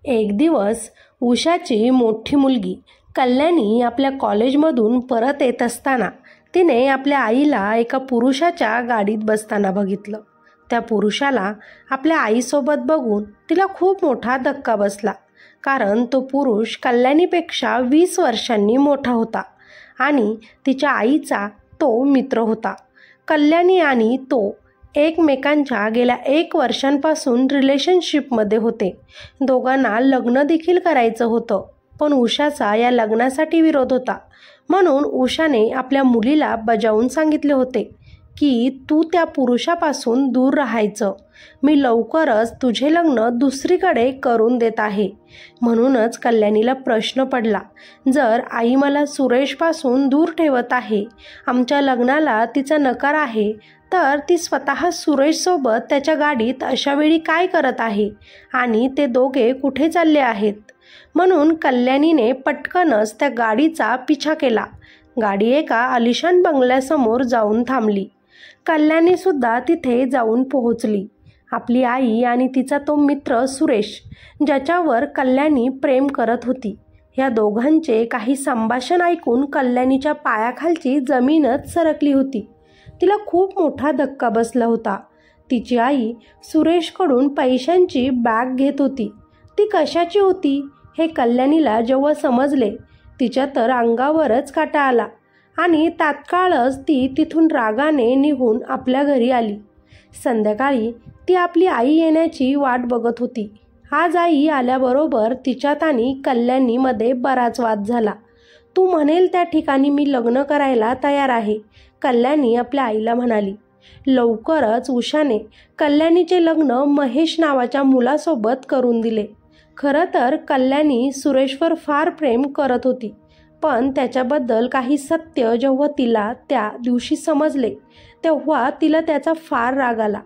एक दिवस उषाची मोठी मुलगी कल्याणी आपल्या कॉलेजमधून परत येत असताना तिने आपल्या आईला एका पुरुषाच्या गाडीत बसताना बघितलं. त्या पुरुषाला आपल्या आईसोबत बघून तिला खूप मोठा धक्का बसला, कारण तो पुरुष कल्याणीपेक्षा 20 वर्षांनी मोठा होता आणि तिच्या आईचा तो मित्र होता. कल्याणी आणि तो एकमेकांच्या गेल्या 1 वर्षांपासून रिलेशनशिपमध्ये होते. दोघांना लग्न देखील करायचं होतं, पण उषाचा या लग्नासाठी विरोध होता. म्हणून उषाने आपल्या मुलीला बजावून सांगितले होते की तू त्या पुरुषापासून दूर राहायचं. मी लवकरच तुझे लग्न दुसरीकडे करून देत आहे. म्हणूनच कल्याणीला प्रश्न पडला, जर आई मला सुरेशपासून दूर ठेवत आहे, आमच्या लग्नाला तिचा नकार आहे, तर ती स्वतः सुरेशसोबत त्याच्या गाडीत अशावेळी काय करत आहे आणि ते दोघे कुठे चालले आहेत. म्हणून कल्याणीने पटकनच त्या गाडीचा पिछा केला. गाडी एका आलिशान बंगल्यासमोर जाऊन थांबली. कल्याणीसुद्धा तिथे जाऊन पोहोचली. आपली आई आणि तिचा तो मित्र सुरेश, ज्याच्यावर कल्याणी प्रेम करत होती, या दोघांचे काही संभाषण ऐकून कल्याणीच्या पायाखालची जमीनच सरकली होती. तिला खूप मोठा धक्का बसला होता. तिची आई सुरेशकडून पैशांची बॅग घेत होती. ती कशाची होती हे कल्याणीला जेव्हा समजले, तिच्या तर अंगावरच काटा आला आणि तात्काळच ती तिथून रागाने निघून आपल्या घरी आली. संध्याकाळी ती आपली आई येण्याची वाट बघत होती. आज आई आल्याबरोबर तिच्यात आणि कल्याणीमध्ये बराच वाद झाला. तू म्हणेल त्या ठिकाणी मी लग्न करायला तयार आहे, कल्याणी आपल्या आईला म्हणाली. लवकरच उषाने कल्याणीचे लग्न महेश नावाच्या मुलासोबत करून दिले. खरं तर कल्याणी सुरेशवर फार प्रेम करत होती, पण त्याच्याबद्दल काही सत्य जेव्हा तिला त्या दिवशी समजले, तेव्हा तिला त्याचा फार राग आला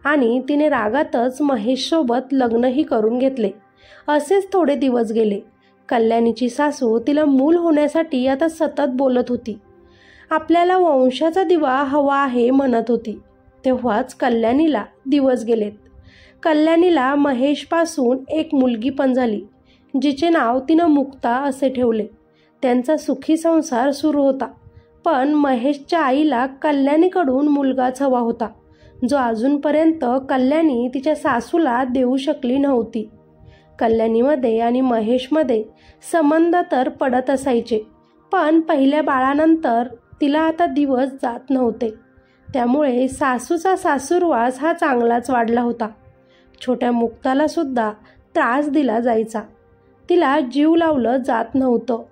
आणि तिने रागातच महेशसोबत लग्नही करून घेतले. असेच थोडे दिवस गेले. कल्याणीची सासू तिला मूल होण्यासाठी आता सतत बोलत होती. आपल्याला वंशाचा दिवा हवा आहे म्हणत होती. तेव्हाच कल्याणीला दिवस गेलेत. कल्याणीला महेशपासून एक मुलगी पण झाली, जिचे नाव तिनं मुक्ता असे ठेवले. त्यांचा सुखी संसार सुरू होता. पण महेशच्या आईला कल्याणीकडून मुलगाच हवा होता, जो अजूनपर्यंत कल्याणी तिच्या सासूला देऊ शकली नव्हती. कल्याणीमध्ये आणि महेशमध्ये संबंध तर पडत असायचे, पण पहिल्या बाळानंतर तिला आता दिवस जात नव्हते. त्यामुळे सासूचा सासूरवास हा चांगलाच वाढला होता. छोट्या मुक्ताला सुद्धा त्रास दिला जायचा. तिला जीव लावलं जात नव्हतं.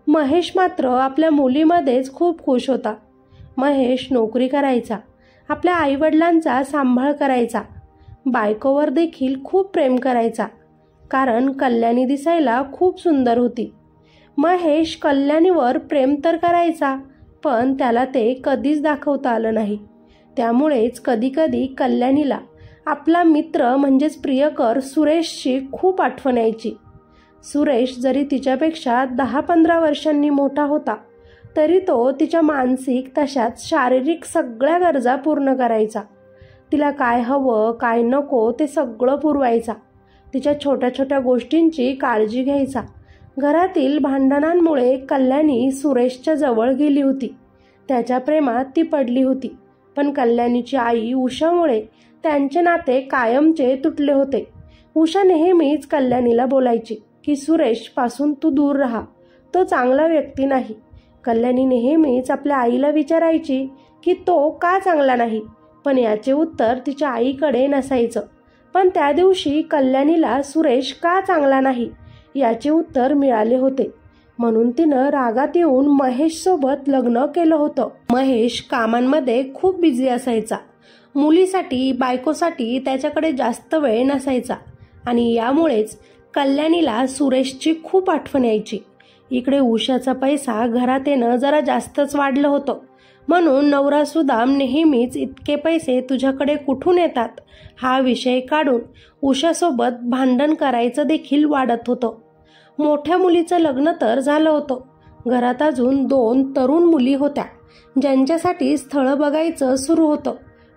महेश मात्र आपल्या मुलीमध्येच खूप खुश होता. महेश नोकरी करायचा, आपल्या आईवडिलांचा सांभाळ करायचा, बायकोवर देखील खूप प्रेम करायचा, कारण कल्याणी दिसायला खूप सुंदर होती. महेश कल्याणीवर प्रेम तर करायचा, पण त्याला ते कधीच दाखवता आलं नाही. त्यामुळेच कधीकधी कल्याणीला आपला मित्र म्हणजेच प्रियकर सुरेशची खूप आठवण यायची. सुरेश जरी तिच्यापेक्षा 10-15 वर्षांनी मोठा होता, तरी तो तिच्या मानसिक तशाच शारीरिक सगळ्या गरजा पूर्ण करायचा. तिला काय हवं काय नको ते सगळं पुरवायचा. तिच्या छोट्या छोट्या गोष्टींची काळजी घ्यायचा. घरातील भांडणांमुळे कल्याणी सुरेशच्या जवळ गेली होती. त्याच्या प्रेमात ती पडली होती. पण कल्याणीची आई उषामुळे त्यांचे नाते कायमचे तुटले होते. उषा नेहमीच कल्याणीला बोलायची की सुरेशपासून तू दूर राहा, तो चांगला व्यक्ती नाही. कल्याणी नेहमीच आपल्या आईला विचारायची की तो का चांगला नाही, पण याचे उत्तर तिच्या आईकडे नसायचं. पण त्या दिवशी कल्याणीला सुरेश का चांगला नाही याचे उत्तर मिळाले होते. म्हणून तिनं रागात येऊन महेशसोबत लग्न केलं होतं. महेश कामांमध्ये खूप बिझी असायचा. मुलीसाठी बायकोसाठी त्याच्याकडे जास्त वेळ नसायचा आणि यामुळेच कल्याणीला सुरेशची खूप आठवण यायची. इकडे उषाचा पैसा घरात येणं जरा जास्तच वाढलं होतं. म्हणून नवरा सुदाम नेहमीच इतके पैसे तुझ्याकडे कुठून येतात हा विषय काढून उषासोबत भांडण करायचं देखील वाढत होतं. मोठ्या मुलीचं लग्न तर झालं होतं. घरात अजून 2 तरुण मुली होत्या, ज्यांच्यासाठी स्थळं बघायचं सुरू होतं.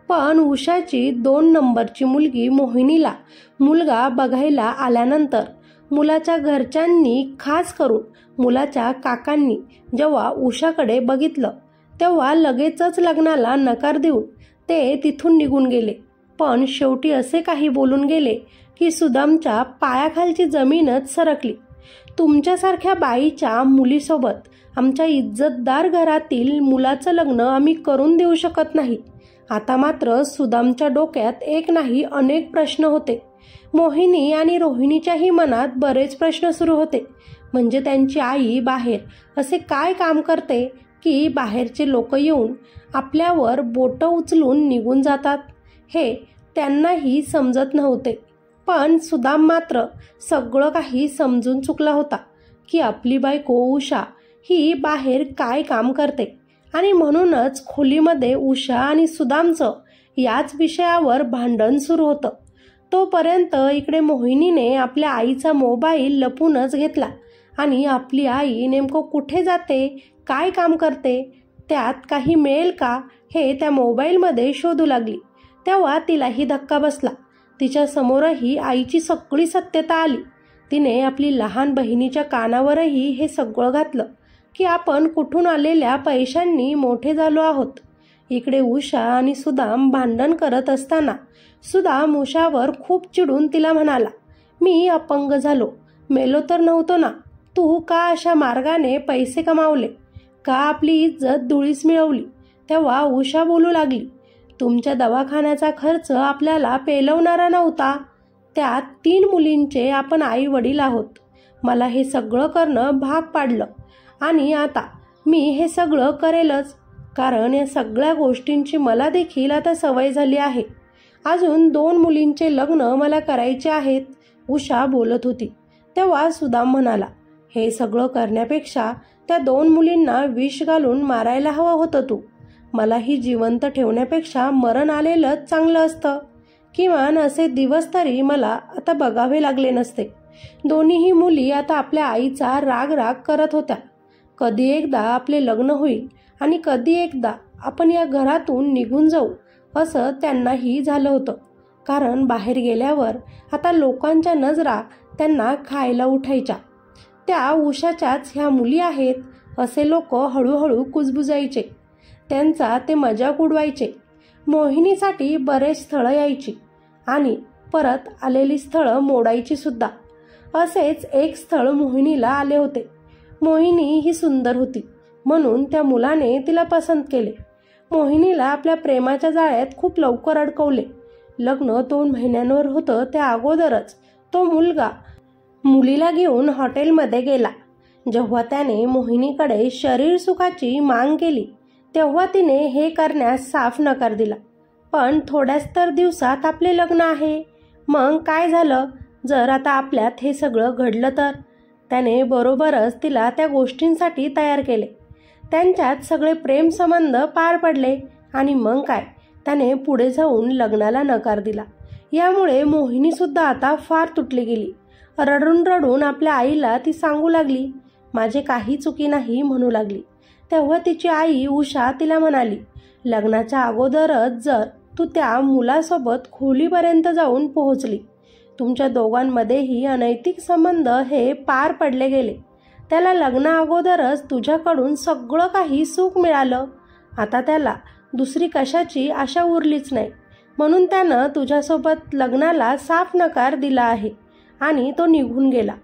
पण उषाची 2 नंबरची मुलगी मोहिनीला मुलगा बघायला आल्यानंतर मुलाच्या घरच्यांनी, खास करून मुलाच्या काकांनी जेव्हा उषाकडे बघितलं तेव्हा लगेचच लग्नाला नकार देऊन ते तिथून निघून गेले. पण शेवटी असे काही बोलून गेले की सुदामच्या पायाखालची जमीनच सरकली. तुमच्यासारख्या बाईच्या मुलीसोबत आमच्या इज्जतदार घरातील मुलाचं लग्न आम्ही करून देऊ शकत नाही. आता मात्र सुदामच्या डोक्यात एक नाही अनेक प्रश्न होते. मोहिनी आणि रोहिणीच्याही मनात बरेच प्रश्न सुरू होते. म्हणजे त्यांची आई बाहेर असे काय काम करते की बाहेरचे लोक येऊन आपल्यावर बोटं उचलून निघून जातात, हे त्यांनाही समजत नव्हते. पण सुदाम मात्र सगळं काही समजून चुकला होता की आपली बायको उषा ही बाहेर काय काम करते. आणि म्हणूनच खोलीमध्ये उषा आणि सुदामचं याच विषयावर भांडण सुरू होतं. तोपर्यंत इकडे मोहिनीने आपल्या आईचा मोबाईल लपूनच घेतला आणि आपली आई नेमकं कुठे जाते, काय काम करते, त्यात काही मिळेल का हे त्या मोबाईलमध्ये शोधू लागली. तेव्हा तिलाही धक्का बसला. तिच्या समोरही आईची सगळी सत्यता आली. तिने आपली लहान बहिणीच्या कानावरही हे सगळं घातलं की आपण कुठून आलेल्या पैशांनी मोठे झालो आहोत. इकडे उषा आणि सुदाम भांडण करत असताना सुदाम उषावर खूप चिडून तिला म्हणाला, मी अपंग झालो, मेलो तर नव्हतो ना. तू का अशा मार्गाने पैसे कमावले, का आपली इज्जत धुळीस मिळवली. तेव्हा उषा बोलू लागली, तुमच्या दवाखान्याचा खर्च आपल्याला पेलवणारा नव्हता. त्यात 3 मुलींचे आपण आई वडील आहोत. मला हे सगळं करणं भाग पाडलं आणि आता मी हे सगळं करेलच, कारण या सगळ्या गोष्टींची मला देखील आता सवय झाली आहे. अजून 2 मुलींचे लग्न मला करायचे आहेत. उषा बोलत होती. तेव्हा सुदाम म्हणाला, हे सगळं करण्यापेक्षा त्या 2 मुलींना विष घालून मारायला हवं होतं तू. मलाही जिवंत ठेवण्यापेक्षा मरण आलेलंच चांगलं असतं. किमान असे दिवस तरी मला आता बघावे लागले नसते. दोन्हीही मुली आता आपल्या आईचा राग राग करत होत्या. कधी एकदा आपले लग्न होईल आणि कधी एकदा आपण या घरातून निघून जाऊ असं त्यांनाही झालं होतं. कारण बाहेर गेल्यावर आता लोकांच्या नजरा त्यांना खायला उठायच्या. त्या उषाच्याच ह्या मुली आहेत असे लोक हळूहळू कुजबुजायचे. त्यांचा ते मजाक उडवायचे. मोहिनीसाठी बरेच स्थळं यायची आणि परत आलेली स्थळं मोडायची सुद्धा. असेच एक स्थळ मोहिनीला आले होते. मोहिनी ही सुंदर होती म्हणून त्या मुलाने तिला पसंत केले. मोहिनीला आपल्या प्रेमाच्या जाळ्यात खूप लवकर अडकवले. लग्न 2 महिन्यांवर होतं त्या अगोदरच तो मुलगा मुलीला घेऊन हॉटेलमध्ये गेला. जेव्हा त्याने मोहिनीकडे शरीर सुखाची माग केली तेव्हा तिने हे करण्यास साफ नकार दिला. पण थोड्याच तर दिवसात आपले लग्न आहे. मग काय झालं जर आता आपल्यात हे सगळं घडलं तर. त्याने बरोबरच तिला त्या गोष्टींसाठी तयार केले. त्यांच्यात सगळे प्रेम संबंध पार पडले आणि मग काय, त्याने पुढे जाऊन लग्नाला नकार दिला. यामुळे मोहिनी सुद्धा आता फार तुटली गेली. रडून रडून आपल्या आईला ती सांगू लागली, माझे काही चुकी नाही म्हणू लागली. तेव्हा तिची आई उषा तिला म्हणाली, लग्नाच्या अगोदरच जर तू त्या मुलासोबत खोलीपर्यंत जाऊन पोहोचली, तुमच्या दोघांमध्येही अनैतिक संबंध हे पार पडले गेले. त्याला लग्ना अगोदरच तुझ्याकडून सगळं काही सुख मिळालं. आता त्याला दुसरी कशाची आशा उरलीच नाही. म्हणून त्यानं तुझ्यासोबत लग्नाला साफ नकार दिला आहे आणि तो निघून गेला.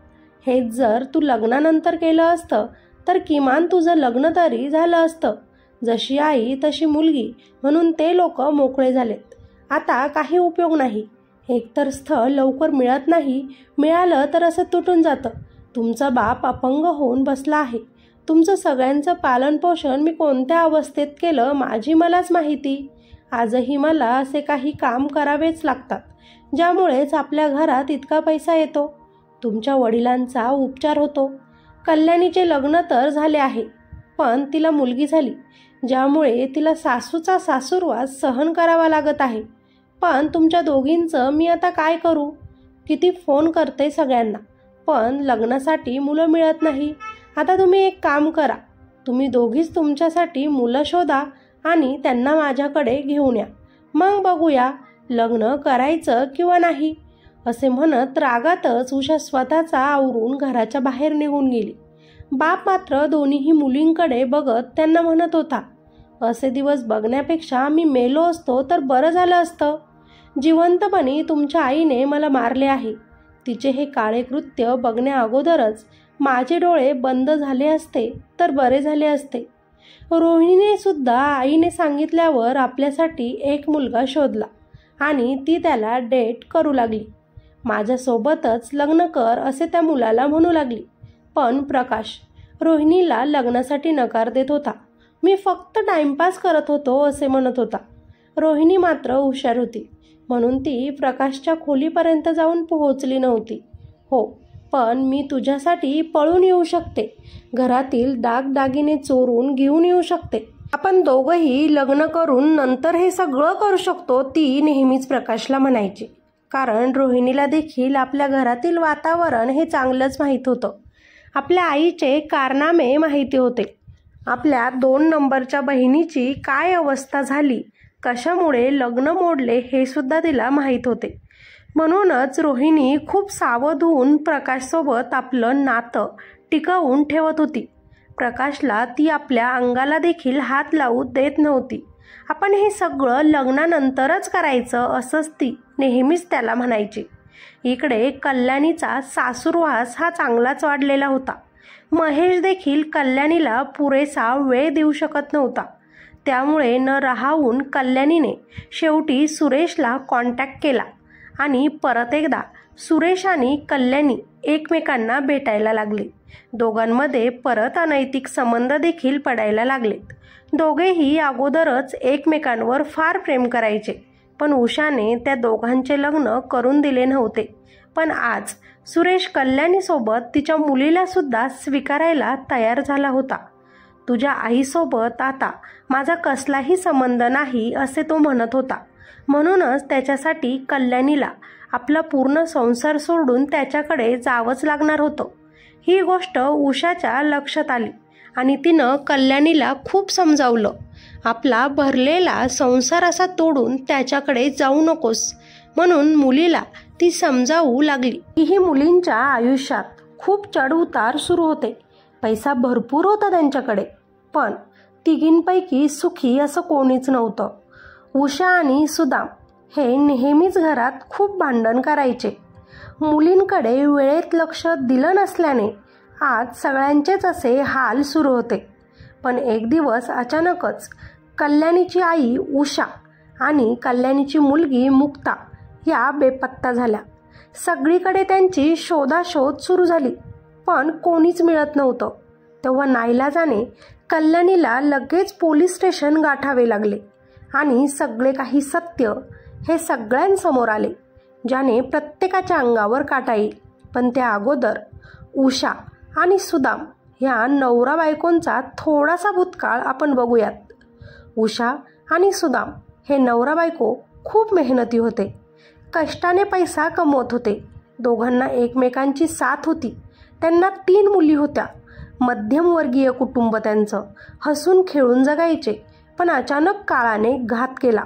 हेच जर तू लग्नानंतर केलं असतं तर किमान तुझं लग्न तरी झालं असतं. जशी आई तशी मुलगी म्हणून ते लोक मोकळे झालेत. आता काही उपयोग नाही. एकतर स्थळ लवकर मिळत नाही, मिळालं तर असं तुटून जातं. तुमचा बाप अपंग होऊन बसला आहे. तुमचं सगळ्यांचं पालनपोषण मी कोणत्या अवस्थेत केलं माझी मलाच माहिती. आजही मला असे काही काम करावेच लागतात ज्यामुळेच आपल्या घरात इतका पैसा येतो. तुमच्या वडिलांचा उपचार होतो. कल्याणीचे लग्न तर झाले आहे पण तिला मुलगी झाली ज्यामुळे तिला सासूचा सासूरवास सहन करावा लागत आहे. पण तुमच्या दोघींचं मी आता काय करू. किती फोन करते सगळ्यांना पण लग्नासाठी मुलं मिळत नाही. आता तुम्ही एक काम करा, तुम्ही दोघीच तुमच्यासाठी मुलं शोधा आणि त्यांना माझ्याकडे घेऊन या. मग बघूया लग्न करायचं किंवा नाही. असे म्हणत रागातच उषा स्वतःचा आवरून घराच्या बाहेर निघून गेली. बाप मात्र दोन्हीही मुलींकडे बघत त्यांना म्हणत होता, असे दिवस बघण्यापेक्षा मी मेलो असतो तर बरं झालं असतं. जिवंतपणी तुमच्या आईने मला मारले आहे. तिचे हे काळे कृत्य बघण्या अगोदरच माझे डोळे बंद झाले असते तर बरे झाले असते. रोहिणीने सुद्धा आईने सांगितल्यावर आपल्यासाठी एक मुलगा शोधला आणि ती त्याला डेट करू लागली. माझ्यासोबतच लग्न कर असे त्या मुलाला म्हणू लागली. पण प्रकाश रोहिणीला लग्नासाठी नकार देत होता. मी फक्त टाइमपास करत होतो असे म्हणत होता. रोहिणी मात्र हुशार होती म्हणून ती प्रकाशच्या खोलीपर्यंत जाऊन पोहोचली नव्हती. हो, पण मी तुझ्यासाठी पळून येऊ शकते, घरातील दागदागिने चोरून घेऊन येऊ शकते, आपण दोघंही लग्न करून नंतर हे सगळं करू शकतो, ती नेहमीच प्रकाशला म्हणायची. कारण रोहिणीला देखील आपल्या घरातील वातावरण हे चांगलंच माहीत होतं. आपल्या आईचे कारनामे माहिती होते. आपल्या 2 नंबरच्या बहिणीची काय अवस्था झाली, कशामुळे लग्न मोडले हे सुद्धा तिला माहीत होते. म्हणूनच रोहिणी खूप सावध होऊन प्रकाशसोबत आपलं नातं टिकवून ठेवत होती. प्रकाशला ती आपल्या अंगाला देखील हात लावू देत नव्हती. आपण हे सगळं लग्नानंतरच करायचं असंच ती नेहमीच त्याला म्हणायची. इकडे कल्याणीचा सासूरवास हा चांगलाच वाढलेला होता. महेश देखील कल्याणीला पुरेसा वेळ देऊ शकत नव्हता. त्यामुळे न राहून कल्याणीने शेवटी सुरेशला कॉन्टॅक्ट केला आणि परत एकदा सुरेश आणि कल्याणी एकमेकांना भेटायला लागले. दोघांमध्ये परत अनैतिक संबंध देखील पडायला लागलेत. दोघेही अगोदरच एकमेकांवर फार प्रेम करायचे, पण उषाने त्या दोघांचे लग्न करून दिले नव्हते. पण आज सुरेश कल्याणीसोबत तिच्या मुलीला सुद्धा स्वीकारायला तयार झाला होता. तुझ्या आईसोबत आता माझा कसलाही संबंध नाही असे तो म्हणत होता. म्हणूनच त्याच्यासाठी कल्याणीला आपला पूर्ण संसार सोडून त्याच्याकडे जावंच लागणार होतं. ही गोष्ट उषाच्या लक्षात आली आणि तिनं कल्याणीला खूप समजावलं. आपला भरलेला संसार असा तोडून त्याच्याकडे जाऊ नकोस म्हणून मुलीला ती समजावू लागली. ही मुलींच्या आयुष्यात खूप चढउतार सुरू होते. पैसा भरपूर होता त्यांच्याकडे, पण तिघींपैकी सुखी असं कोणीच नव्हतं. उषा आणि सुदाम हे नेहमीच घरात खूप भांडण करायचे. मुलींकडे वेळेत लक्ष दिलं नसल्याने आज सगळ्यांचेच असे हाल सुरू होते. पण एक दिवस अचानकच कल्याणीची आई उषा आणि कल्याणीची मुलगी मुक्ता या बेपत्ता झाल्या. सगळीकडे त्यांची शोधाशोध सुरू झाली, पण कोणीच मिळत नव्हतं. तेव्हा नाईलाजाने कल्याणीला लगेच पोलीस स्टेशन गाठावे लागले आणि सगळे काही सत्य हे सगळ्यांसमोर आले, ज्याने प्रत्येकाच्या अंगावर काटा येईल. पण त्या अगोदर उषा आणि सुदाम ह्या नवरा बायकोंचा थोडासा भूतकाळ आपण बघूयात. उषा आणि सुदाम हे नवरा बायको खूप मेहनती होते. कष्टाने पैसा कमवत होते. दोघांना एकमेकांची साथ होती. त्यांना 3 मुली होत्या. मध्यमवर्गीय कुटुंब त्यांचं. हसून खेळून जगायचे. पण अचानक काळाने घात केला.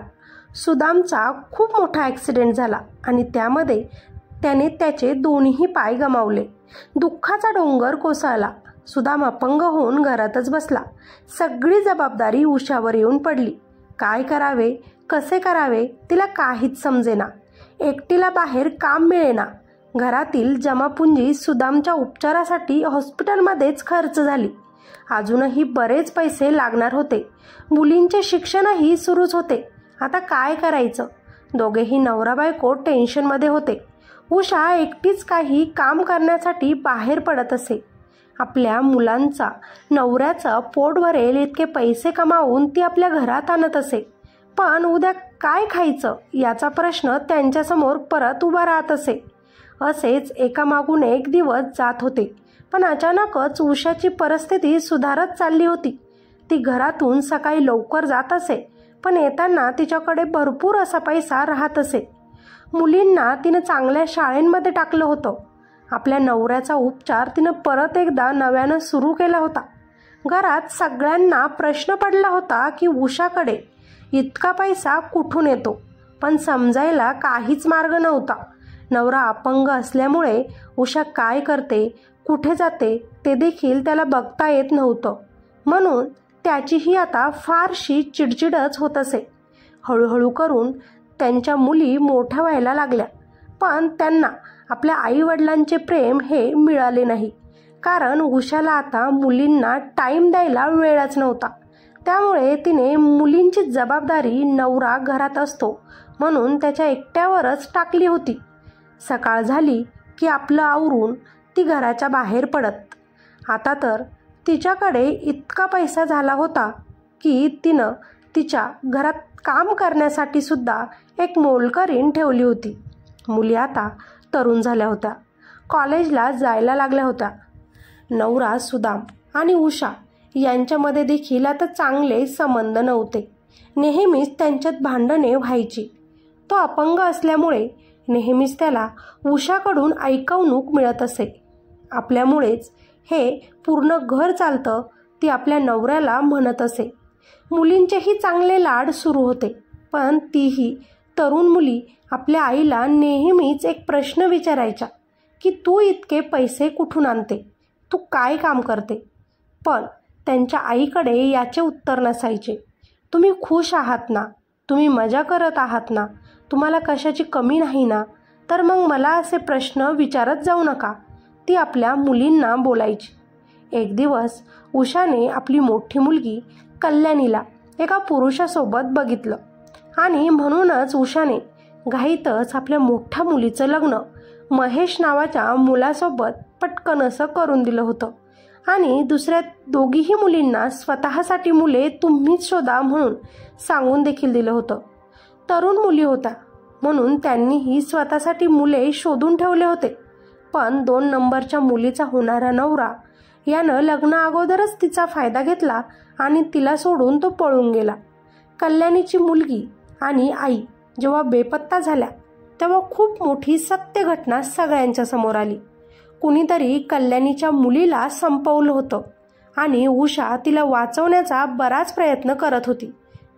सुदामचा खूप मोठा ॲक्सिडेंट झाला आणि त्यामध्ये त्याने त्याचे दोन्ही पाय गमावले. दुःखाचा डोंगर कोसळला. सुदाम अपंग होऊन घरातच बसला. सगळी जबाबदारी उषावर येऊन पडली. काय करावे, कसे करावे तिला काहीच समजेना. एकटीला बाहेर काम मिळेना. घरातील जमापुंजी सुदामच्या उपचारासाठी हॉस्पिटलमध्येच खर्च झाली. अजूनही बरेच पैसे लागणार होते. मुलींचे शिक्षणही सुरूच होते. आता काय करायचं? दोघेही नवरा बायको टेन्शनमध्ये होते. उषा एकटीच काही काम करण्यासाठी बाहेर पडत असे. आपल्या मुलांचा नवऱ्याचा पोट भरेल इतके पैसे कमावून ती आपल्या घरात आणत असे. पण उद्या काय खायचं याचा प्रश्न त्यांच्यासमोर परत उभा राहत असे. असेच एकामागून एक दिवस जात होते. पण अचानकच उषाची परिस्थिती सुधारत चालली होती. ती घरातून सकाळी लवकर जात असे, पण येताना तिच्याकडे भरपूर असा पैसा राहत असे. मुलींना तिनं चांगल्या शाळेंमध्ये टाकलं होतं. आपल्या नवऱ्याचा उपचार तिनं परत एकदा नव्यानं सुरू केला होता. घरात सगळ्यांना प्रश्न पडला होता की उषाकडे इतका पैसा कुठून येतो, पण समजायला काहीच मार्ग नव्हता. नवरा अपंग असल्यामुळे उषा काय करते, कुठे जाते ते देखील त्याला बघता येत नव्हतं. म्हणून त्याचीही आता फारशी चिडचिडच होत असे. हळूहळू करून त्यांच्या मुली मोठ्या व्हायला लागल्या, पण त्यांना आपल्या आईवडिलांचे प्रेम हे मिळाले नाही. कारण उषाला आता मुलींना टाईम द्यायला वेळच नव्हता. त्यामुळे तिने मुलींची जबाबदारी नवरा घरात असतो म्हणून त्याच्या एकट्यावरच टाकली होती. सकाळ झाली की आपलं आवरून ती घराच्या बाहेर पडत. आता तर तिच्याकडे इतका पैसा झाला होता की तिनं तिच्या घरात काम करण्यासाठी सुद्धा एक मोलकरीण ठेवली होती. मुली आता तरुण झाल्या होत्या, कॉलेजला जायला लागल्या होत्या. नवरा सुदाम आणि उषा यांच्यामध्ये देखील आता चांगले संबंध नव्हते. नेहमीच त्यांच्यात भांडणे व्हायची. तो अपंग असल्यामुळे नेहमीच त्याला उषाकडून ऐकवणूक मिळत असे. आपल्यामुळेच हे पूर्ण घर चालतं ती आपल्या नवऱ्याला म्हणत असे. मुलींचेही चांगले लाड सुरू होते, पण तीही तरुण मुली आपल्या आईला नेहमीच एक प्रश्न विचारायच्या की तू इतके पैसे कुठून आणते, तू काय काम करते. पण त्यांच्या आईकडे याचे उत्तर नसायचे. तुम्ही खुश आहात ना, तुम्ही मजा करत आहात ना, तुम्हाला कशाची कमी नाही ना, तर मग मला असे प्रश्न विचारत जाऊ नका, ती आपल्या मुलींना बोलायची. एक दिवस उषाने आपली मोठी मुलगी कल्याणीला एका पुरुषासोबत बघितलं आणि म्हणूनच उषाने घाईतच आपल्या मोठ्या मुलीचं लग्न महेश नावाच्या मुलासोबत पटकन असं करून दिलं होतं आणि दुसऱ्या दोघीही मुलींना स्वतःसाठी मुले तुम्हीच शोधा म्हणून सांगून देखील दिलं होतं. तरुण मुली होत्या म्हणून त्यांनीही स्वतःसाठी मुले शोधून ठेवले होते. पण 2 नंबरच्या मुलीचा होणारा नवरा यानं लग्न अगोदरच तिचा फायदा घेतला आणि तिला सोडून तो पळून गेला. कल्याणीची मुलगी आणि आई जेव्हा बेपत्ता झाल्या तेव्हा खूप मोठी सत्य घटना सगळ्यांच्या समोर आली. कुणीतरी कल्याणीच्या मुलीला संपवलं होतं आणि उषा तिला वाचवण्याचा बराच प्रयत्न करत होती,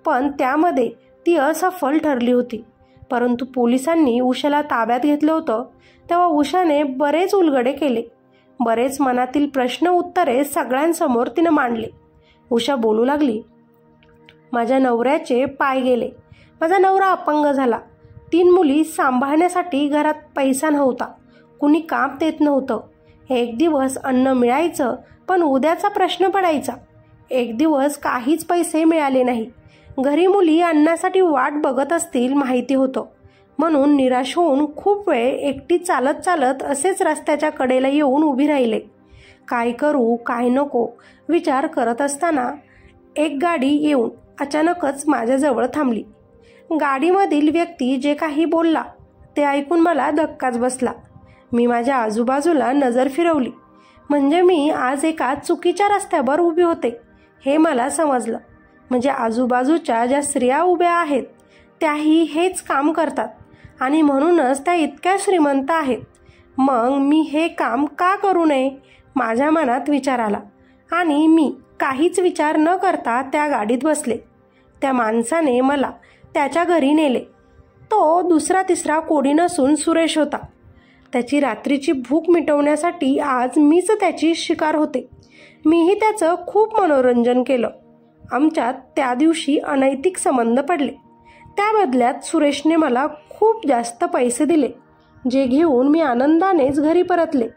पण त्यामध्ये ती असफल ठरली होती. परंतु पोलिसांनी उषाला ताब्यात घेतलं होतं तेव्हा उषाने बरेच उलगडे केले. बरेच मनातील प्रश्न उत्तरे सगळ्यांसमोर तिनं मांडले. उषा बोलू लागली, माझ्या नवऱ्याचे पाय गेले, माझा नवरा अपंग झाला, 3 मुली सांभाळण्यासाठी घरात पैसा नव्हता, कुणी काम देत नव्हतं. एक दिवस अन्न मिळायचं पण उद्याचा प्रश्न पडायचा. एक दिवस काहीच पैसे मिळाले नाही. घरी मुली अन्नासाठी वाट बघत असतील माहिती होतं. म्हणून निराश होऊन खूप वेळ एकटी चालत चालत असेच रस्त्याच्या कडेला येऊन उभी राहिले. काय करू काय नको विचार करत असताना एक गाडी येऊन अचानकच माझ्याजवळ थांबली. गाडीमधील व्यक्ती जे काही बोलला ते ऐकून मला धक्काच बसला. मी माझ्या आजूबाजूला नजर फिरवली म्हणजे मी आज एका चुकीच्या रस्त्यावर उभी होते हे मला समजलं. म्हणजे आजूबाजूच्या ज्या स्त्रिया उभ्या आहेत त्याही हेच काम करतात आणि म्हणूनच त्या इतक्या श्रीमंत आहेत. मग मी हे काम का करू नये माझ्या मनात विचार आला आणि मी काहीच विचार न करता त्या गाडीत बसले. त्या माणसाने मला त्याच्या घरी नेले. तो दुसरा तिसरा कोणी नसून सुरेश होता. त्याची रात्रीची भूक मिटवण्यासाठी आज मीच त्याची शिकार होते. मीही त्याचं खूप मनोरंजन केलं. आमच्यात त्या दिवशी अनैतिक संबंध पडले. त्या बदल्यात सुरेशने मला खूप जास्त पैसे दिले जे घेऊन मी आनंदानेच घरी परतले.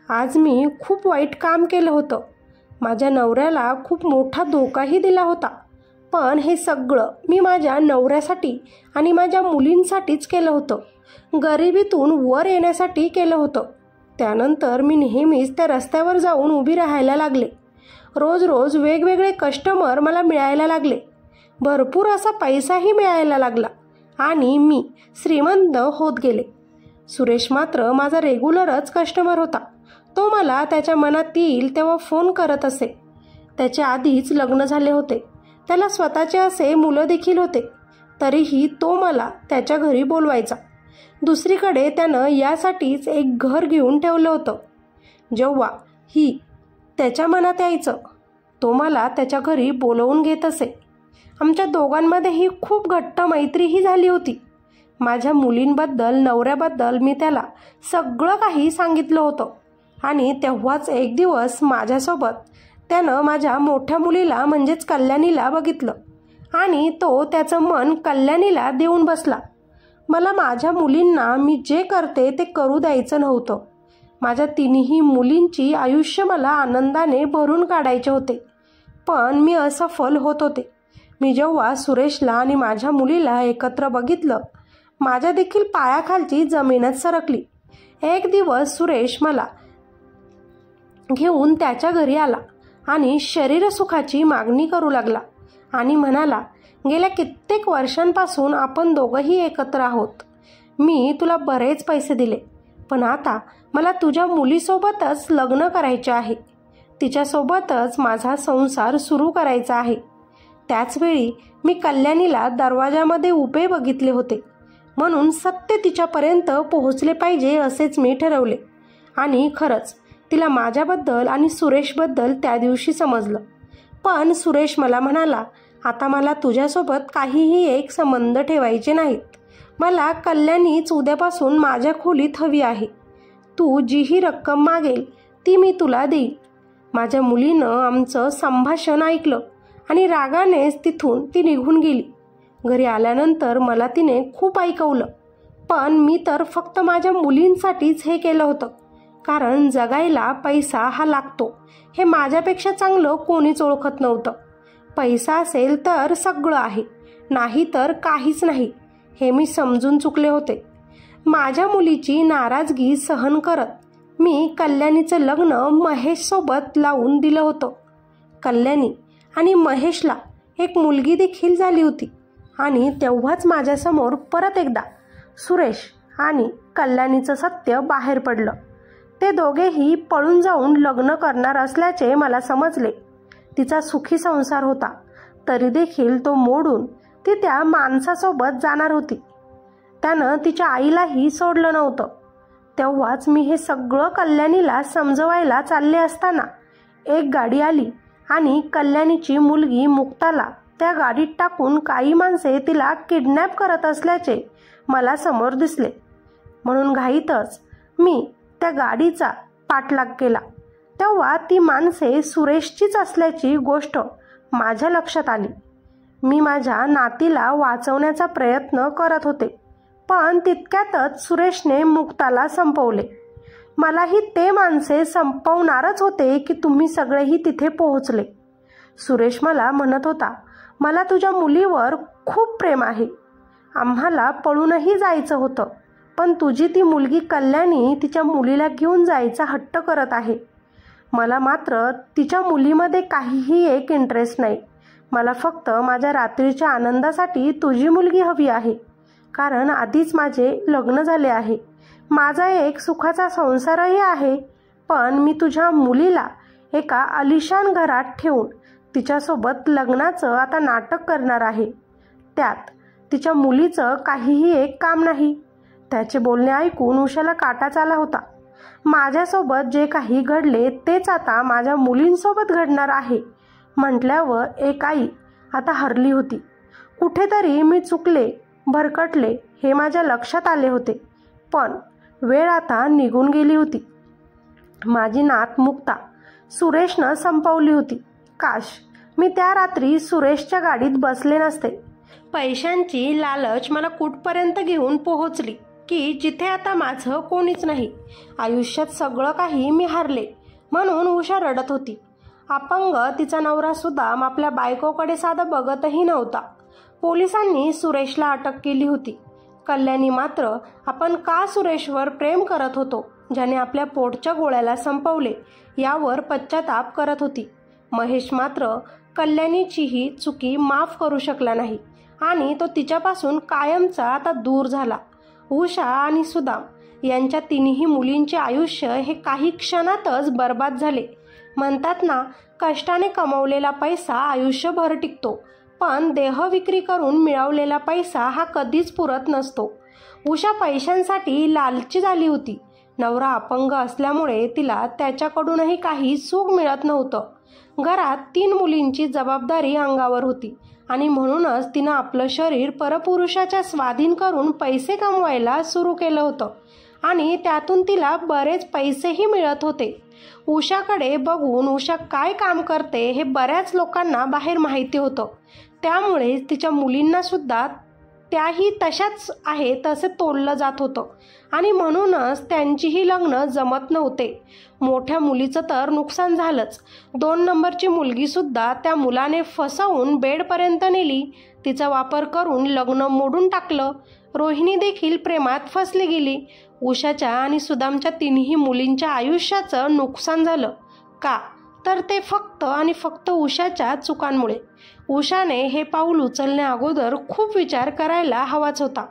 आज मी खूप वाईट काम केलं होतं. माझ्या नवऱ्याला खूप मोठा धोकाही दिला होता. पण हे सगळं मी माझ्या नवऱ्यासाठी आणि माझ्या मुलींसाठीच केलं होतं. गरिबीतून वर येण्यासाठी केलं होतं. त्यानंतर मी नेहमीच त्या रस्त्यावर जाऊन उभी राहायला लागले. रोज रोज वेगवेगळे कस्टमर मला मिळायला लागले. भरपूर असा पैसाही मिळायला लागला आणि मी श्रीमंत होत गेले. सुरेश मात्र माझा रेग्युलरच कस्टमर होता. तो मला त्याच्या मनात येईल तेव्हा फोन करत असे. त्याचे आधीच लग्न झाले होते. त्याला स्वतःचे असे मुलं देखील होते. तरीही तो मला त्याच्या घरी बोलवायचा. दुसरीकडे त्यानं यासाठीच एक घर घेऊन ठेवलं होतं. जेव्हा ही त्याच्या मनात यायचं तो मला त्याच्या घरी बोलवून घेत असे. आमच्या दोघांमध्येही खूप घट्ट मैत्रीही झाली होती. माझ्या मुलींबद्दल, नवऱ्याबद्दल मी त्याला सगळं काही सांगितलं होतं. आणि तेव्हाच एक दिवस माझ्यासोबत त्यानं माझ्या मोठ्या मुलीला म्हणजेच कल्याणीला बघितलं आणि तो त्याचं मन कल्याणीला देऊन बसला. मला माझ्या मुलींना मी जे करते ते करू द्यायचं नव्हतं. माझ्या तिन्ही मुलींची आयुष्य मला आनंदाने भरून काढायचे होते, पण मी असफल होत होते. मी जेव्हा सुरेशला आणि माझ्या मुलीला एकत्र बघितलं, माझ्या देखील पायाखालची जमीनच सरकली. एक दिवस सुरेश मला घेऊन त्याच्या घरी आला आणि शरीरसुखाची मागणी करू लागला आणि म्हणाला, गेल्या कित्येक वर्षांपासून आपण दोघंही एकत्र आहोत. मी तुला बरेच पैसे दिले, पण आता मला तुझ्या मुलीसोबतच लग्न करायचे आहे. तिच्यासोबतच माझा संसार सुरू करायचा आहे. त्याचवेळी मी कल्याणीला दरवाजामध्ये उभे बघितले होते, म्हणून सत्य तिच्यापर्यंत पोहोचले पाहिजे असेच मी ठरवले. आणि खरंच तिला माझ्याबद्दल आणि सुरेशबद्दल त्या दिवशी समजलं. पण सुरेश मला म्हणाला, आता मला तुझ्यासोबत काहीही एक संबंध ठेवायचे नाहीत. मला कल्याणीच उद्यापासून माझ्या खोलीत हवी आहे. तू जीही रक्कम मागेल ती मी तुला देईन. माझ्या मुलीनं आमचं संभाषण ऐकलं आणि रागानेच तिथून ती निघून गेली. घरी आल्यानंतर मला तिने खूप ऐकवलं, पण मी तर फक्त माझ्या मुलींसाठीच हे केलं होतं. कारण जगायला पैसा हा लागतो हे माझ्यापेक्षा चांगलं कोणीच ओळखत नव्हतं. पैसा असेल तर सगळं आहे, नाही तर काहीच नाही हे मी समजून चुकले होते. माझ्या मुलीची नाराजगी सहन करत मी कल्याणीचं लग्न महेशसोबत लावून दिलं होतं. कल्याणी आणि महेशला एक मुलगी देखील झाली होती. आणि तेव्हाच माझ्यासमोर परत एकदा सुरेश आणि कल्याणीचं सत्य बाहेर पडलं. ते दोघेही पळून जाऊन लग्न करणार असल्याचे मला समजले. तिचा सुखी संसार होता, तरी देखील तो मोडून ती त्या माणसासोबत जाणार होती. त्यानं तिच्या आईलाही सोडलं नव्हतं. तेव्हाच मी हे सगळं कल्याणीला समजवायला चालले असताना एक गाडी आली आणि कल्याणीची मुलगी मुक्ताला त्या गाडीत टाकून काही माणसे तिला किडनॅप करत असल्याचे मला समोर दिसले. म्हणून घाईतच मी त्या गाडीचा पाठलाग केला. तेव्हा ती माणसे सुरेशचीच असल्याची गोष्ट माझ्या लक्षात आली. मी माझ्या नातीला वाचवण्याचा प्रयत्न करत होते, पण तितक्यातच सुरेशने मुक्ताला संपवले. मलाही ते माणसे संपवणारच होते की तुम्ही सगळेही तिथे पोहोचले. सुरेश मला म्हणत होता, मला तुझ्या मुलीवर खूप प्रेम आहे. आम्हाला पळूनही जायचं होतं, पण तुझी ती मुलगी कल्याणी तिच्या मुलीला घेऊन जायचा हट्ट करत आहे. मला मात्र तिच्या मुलीमध्ये काहीही एक इंटरेस्ट नाही. मला फक्त माझ्या रात्रीच्या आनंदासाठी तुझी मुलगी हवी आहे. कारण आधीच माझे लग्न झाले आहे, माझा एक सुखाचा संसारही आहे. पण मी तुझ्या मुलीला एका आलिशान घरात ठेवून तिच्यासोबत लग्नाचं आता नाटक करणार आहे. त्यात तिच्या मुलीचं काहीही एक काम नाही. त्याचे बोलणे ऐकून उषाला काटाच आला होता. माझ्यासोबत जे काही घडले तेच आता माझ्या मुलींसोबत घडणार आहे म्हटल्यावर एक आई आता हरली होती. कुठेतरी मी चुकले, भरकटले हे माझ्या लक्षात आले होते. पण वेळ आता निघून गेली होती. माझी नात मुक्ता सुरेशनं संपवली होती. काश मी त्या रात्री सुरेशच्या गाडीत बसले नसते. पैशांची लालच मला कुठपर्यंत घेऊन पोहोचली की जिथे आता माझं कोणीच नाही. आयुष्यात सगळं काही मी हारले म्हणून उषा रडत होती. अपंग तिचा नवरा सुदाम आपल्या बायकोकडे साधं बघतही नव्हता. पोलिसांनी सुरेशला अटक केली होती. कल्याणी मात्र आपण का सुरेशवर प्रेम करत होतो, ज्याने आपल्या पोटच्या गोळ्याला संपवले, यावर पश्चाताप करत होती. महेश मात्र कल्याणीचीही चुकी माफ करू शकला नाही आणि तो तिच्यापासून कायमचा आता दूर झाला. उषा आणि सुदाम यांच्या तिन्ही मुलींचे आयुष्य हे काही क्षणातच बर्बाद झाले. म्हणतात ना, कष्टाने कमवलेला पैसा आयुष्यभर टिकतो, पण देह विक्री करून मिळवलेला पैसा हा कधीच पुरत नसतो. उषा पैशांसाठी लालची झाली होती. नवरा अपंग असल्यामुळे तिला त्याच्याकडूनही काही सुख मिळत नव्हतं. घरात 3 मुलींची जबाबदारी अंगावर होती आणि म्हणूनच तिनं आपलं शरीर परपुरुषाच्या स्वाधीन करून पैसे कमवायला सुरू केलं होतं आणि त्यातून तिला बरेच पैसेही मिळत होते. उषाकडे बघून उषा काय काम करते हे बऱ्याच लोकांना बाहेर माहिती होतं. त्यामुळे तिच्या मुलींना सुद्धा त्याही तशाच आहे तसे तोडलं जात होतं आणि म्हणूनच त्यांचीही लग्न जमत नव्हते. मोठ्या मुलीचं तर नुकसान झालंच. 2 नंबरची मुलगीसुद्धा त्या मुलाने फसवून बेडपर्यंत नेली. तिचा वापर करून लग्न मोडून टाकलं. रोहिणी देखील प्रेमात फसली गेली. उषाच्या आणि सुदामच्या 3ही मुलींच्या आयुष्याचं नुकसान झालं. का? तर ते फक्त आणि फक्त उषाच्या चुकांमुळे. उषाने हे पाऊल उचलण्या अगोदर खूप विचार करायला हवाच होता.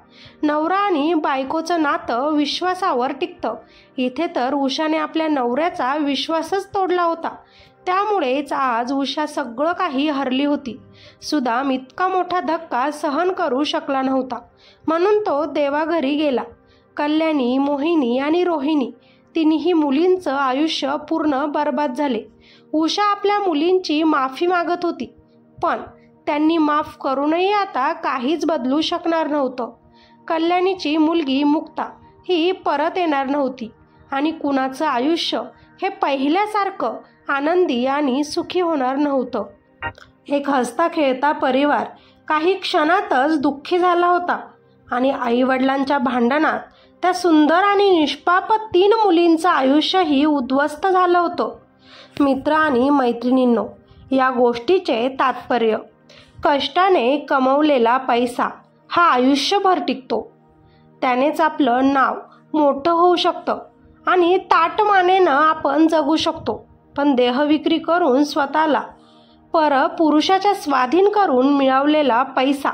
नवरा आणि बायकोचं नातं विश्वासावर टिकतं. इथे तर उषाने आपल्या नवऱ्याचा विश्वासच तोडला होता. त्यामुळेच आज उषा सगळं काही हरली होती. सुदाम इतका मोठा धक्का सहन करू शकला नव्हता, म्हणून तो देवाघरी गेला. कल्याणी, मोहिनी आणि रोहिणी 3ही मुलींचं आयुष्य पूर्ण बर्बाद झाले. उषा आपल्या मुलींची माफी मागत होती, पण त्यांनी माफ करूनही आता काहीच बदलू शकणार नव्हतं. कल्याणीची मुलगी मुक्ता ही परत येणार नव्हती आणि कुणाचं आयुष्य हे पहिल्यासारखं आनंदी आणि सुखी होणार नव्हतं. एक हसता खेळता परिवार काही क्षणातच दुःखी झाला होता आणि आईवडिलांच्या भांडणात त्या सुंदर आणि निष्पाप 3 मुलींचं आयुष्यही उद्ध्वस्त झालं होतं. मित्र आणि मैत्रिणींनो, या गोष्टीचे तात्पर्य: कष्टाने कमवलेला पैसा हा आयुष्यभर टिकतो. त्यानेच आपलं नाव मोठं होऊ शकतं आणि ताटमानेनं आपण जगू शकतो. पण देहविक्री करून स्वतःला पुरुषाच्या स्वाधीन करून मिळवलेला पैसा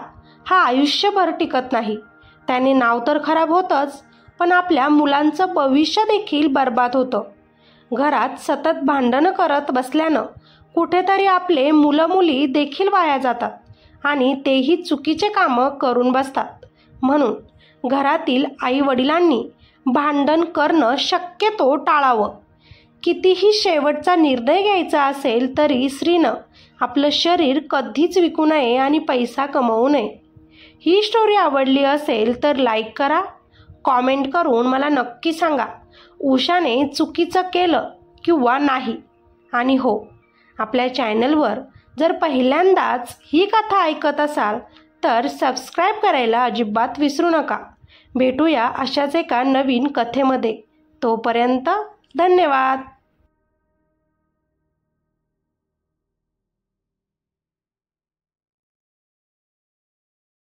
हा आयुष्यभर टिकत नाही. त्याने नाव तर खराब होतंच, पण आपल्या मुलांचं भविष्य देखील बर्बाद होतं. घरात सतत भांडणं करत बसल्यानं कुठेतरी आपले मुलं मुली देखील वाया जातात आणि तेही चुकीचे कामं करून बसतात. म्हणून घरातील आई वडिलांनी भांडण करणं शक्यतो टाळावं. कितीही शेवटचा निर्णय घ्यायचा असेल तरी स्त्रीनं आपलं शरीर कधीच विकू नये आणि पैसा कमवू नये. ही स्टोरी आवडली असेल तर लाईक करा. कॉमेंट करून मला नक्की सांगा उषाने चुकीचं केलं किंवा नाही. आणि हो, आपल्या चॅनलवर जर पहिल्यांदाच ही कथा ऐकत असाल तर सबस्क्राईब करायला अजिबात विसरू नका. भेटूया अशाच एका नवीन कथेमध्ये. तोपर्यंत धन्यवाद.